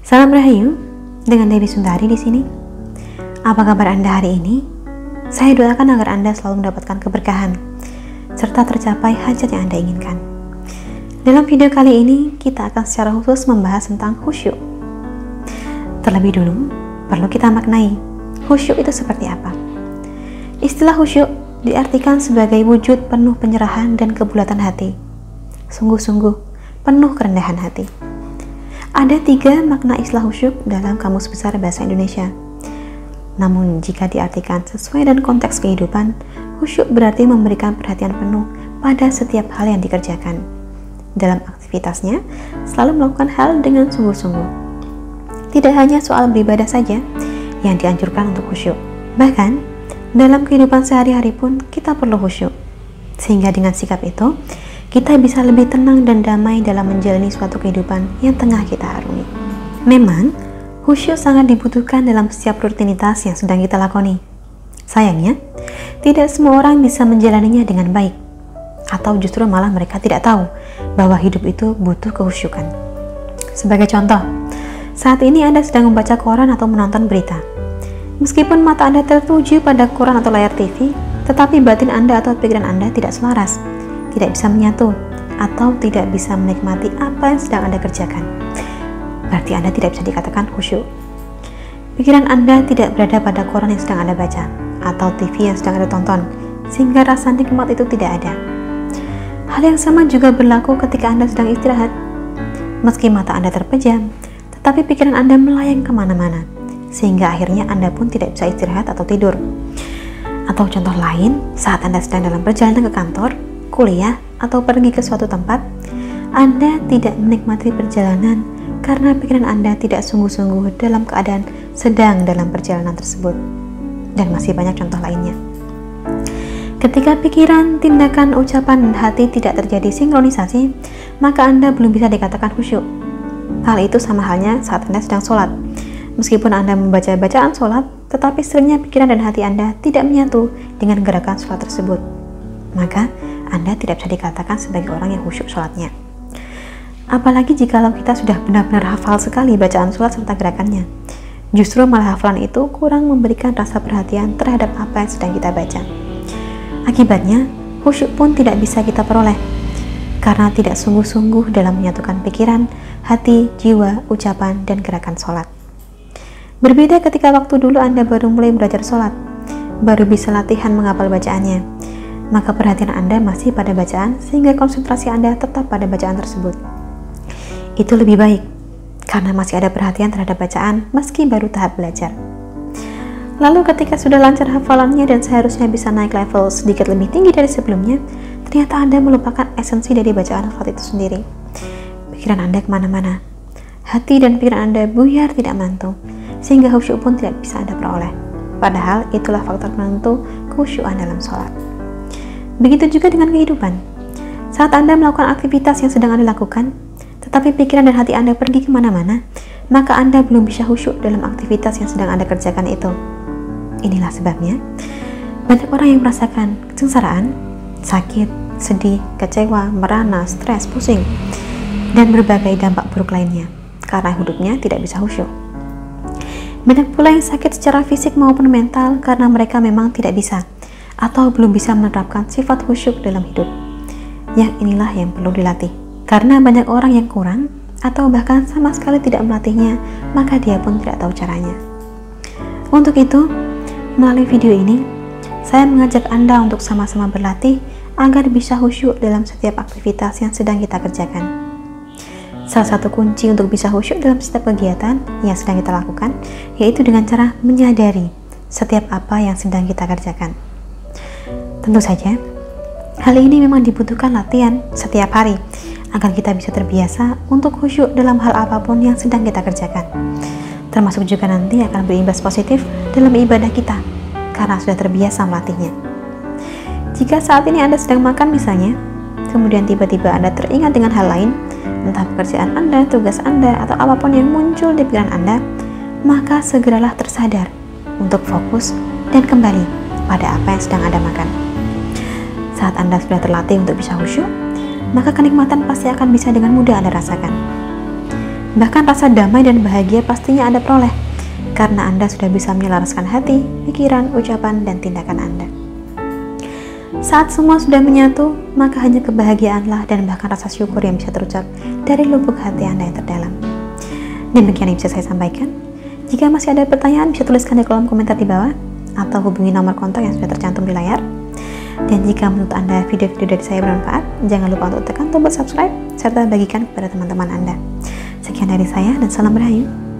Salam Rahayu, dengan Dewi Sundari di sini. Apa kabar Anda hari ini? Saya doakan agar Anda selalu mendapatkan keberkahan serta tercapai hajat yang Anda inginkan. Dalam video kali ini, kita akan secara khusus membahas tentang khusyuk. Terlebih dulu, perlu kita maknai khusyuk itu seperti apa. Istilah khusyuk diartikan sebagai wujud penuh penyerahan dan kebulatan hati. Sungguh-sungguh penuh kerendahan hati. Ada 3 makna istilah khusyuk dalam Kamus Besar Bahasa Indonesia. Namun jika diartikan sesuai dengan konteks kehidupan, khusyuk berarti memberikan perhatian penuh pada setiap hal yang dikerjakan. Dalam aktivitasnya, selalu melakukan hal dengan sungguh-sungguh. Tidak hanya soal beribadah saja yang dianjurkan untuk khusyuk. Bahkan, dalam kehidupan sehari-hari pun kita perlu khusyuk. Sehingga dengan sikap itu, kita bisa lebih tenang dan damai dalam menjalani suatu kehidupan yang tengah kita harungi. Memang, khusyuk sangat dibutuhkan dalam setiap rutinitas yang sedang kita lakoni. Sayangnya, tidak semua orang bisa menjalaninya dengan baik, atau justru malah mereka tidak tahu bahwa hidup itu butuh kekhusyukan. Sebagai contoh, saat ini Anda sedang membaca koran atau menonton berita. Meskipun mata Anda tertuju pada koran atau layar TV, tetapi batin Anda atau pikiran Anda tidak selaras, tidak bisa menyatu, atau tidak bisa menikmati apa yang sedang Anda kerjakan. Berarti Anda tidak bisa dikatakan khusyuk. Pikiran Anda tidak berada pada koran yang sedang Anda baca, atau TV yang sedang Anda tonton, sehingga rasa nikmat itu tidak ada. Hal yang sama juga berlaku ketika Anda sedang istirahat. Meski mata Anda terpejam, tetapi pikiran Anda melayang kemana-mana, sehingga akhirnya Anda pun tidak bisa istirahat atau tidur. Atau contoh lain, saat Anda sedang dalam perjalanan ke kantor, kuliah, atau pergi ke suatu tempat, Anda tidak menikmati perjalanan karena pikiran Anda tidak sungguh-sungguh dalam keadaan sedang dalam perjalanan tersebut. Dan masih banyak contoh lainnya. Ketika pikiran, tindakan, ucapan, dan hati tidak terjadi sinkronisasi, maka Anda belum bisa dikatakan khusyuk. Hal itu sama halnya saat Anda sedang sholat. Meskipun Anda membaca bacaan sholat, tetapi seringnya pikiran dan hati Anda tidak menyatu dengan gerakan sholat tersebut, maka Anda tidak bisa dikatakan sebagai orang yang khusyuk sholatnya. Apalagi jikalau kita sudah benar-benar hafal sekali bacaan sholat serta gerakannya. Justru malah hafalan itu kurang memberikan rasa perhatian terhadap apa yang sedang kita baca. Akibatnya, khusyuk pun tidak bisa kita peroleh, karena tidak sungguh-sungguh dalam menyatukan pikiran, hati, jiwa, ucapan, dan gerakan sholat. Berbeda ketika waktu dulu Anda baru mulai belajar sholat, baru bisa latihan menghafal bacaannya, maka perhatian Anda masih pada bacaan sehingga konsentrasi Anda tetap pada bacaan tersebut. Itu lebih baik, karena masih ada perhatian terhadap bacaan meski baru tahap belajar. Lalu ketika sudah lancar hafalannya dan seharusnya bisa naik level sedikit lebih tinggi dari sebelumnya, ternyata Anda melupakan esensi dari bacaan sholat itu sendiri. Pikiran Anda kemana-mana, hati dan pikiran Anda buyar tidak mantu, sehingga khusyuk pun tidak bisa Anda peroleh. Padahal itulah faktor penentu kekhusyukan dalam sholat. Begitu juga dengan kehidupan. Saat Anda melakukan aktivitas yang sedang Anda lakukan, tetapi pikiran dan hati Anda pergi kemana-mana, maka Anda belum bisa khusyuk dalam aktivitas yang sedang Anda kerjakan itu. Inilah sebabnya, banyak orang yang merasakan kesengsaraan, sakit, sedih, kecewa, merana, stres, pusing, dan berbagai dampak buruk lainnya, karena hidupnya tidak bisa khusyuk. Banyak pula yang sakit secara fisik maupun mental karena mereka memang tidak bisa atau belum bisa menerapkan sifat khusyuk dalam hidup. Yang inilah yang perlu dilatih. Karena banyak orang yang kurang atau bahkan sama sekali tidak melatihnya, maka dia pun tidak tahu caranya. Untuk itu, melalui video ini, saya mengajak Anda untuk sama-sama berlatih agar bisa khusyuk dalam setiap aktivitas yang sedang kita kerjakan. Salah satu kunci untuk bisa khusyuk dalam setiap kegiatan yang sedang kita lakukan, yaitu dengan cara menyadari setiap apa yang sedang kita kerjakan. Tentu saja, hal ini memang dibutuhkan latihan setiap hari agar kita bisa terbiasa untuk khusyuk dalam hal apapun yang sedang kita kerjakan. Termasuk juga nanti akan berimbas positif dalam ibadah kita karena sudah terbiasa melatihnya. Jika saat ini Anda sedang makan misalnya, kemudian tiba-tiba Anda teringat dengan hal lain, entah pekerjaan Anda, tugas Anda, atau apapun yang muncul di pikiran Anda, maka segeralah tersadar untuk fokus dan kembali pada apa yang sedang Anda makan. Saat Anda sudah terlatih untuk bisa khusyuk, maka kenikmatan pasti akan bisa dengan mudah Anda rasakan. Bahkan rasa damai dan bahagia pastinya Anda peroleh, karena Anda sudah bisa menyelaraskan hati, pikiran, ucapan, dan tindakan Anda. Saat semua sudah menyatu, maka hanya kebahagiaanlah dan bahkan rasa syukur yang bisa terucap dari lubuk hati Anda yang terdalam. Demikian yang bisa saya sampaikan. Jika masih ada pertanyaan, bisa tuliskan di kolom komentar di bawah, atau hubungi nomor kontak yang sudah tercantum di layar. Dan jika menurut Anda video-video dari saya bermanfaat, jangan lupa untuk tekan tombol subscribe, serta bagikan kepada teman-teman Anda. Sekian dari saya, dan salam Rahayu.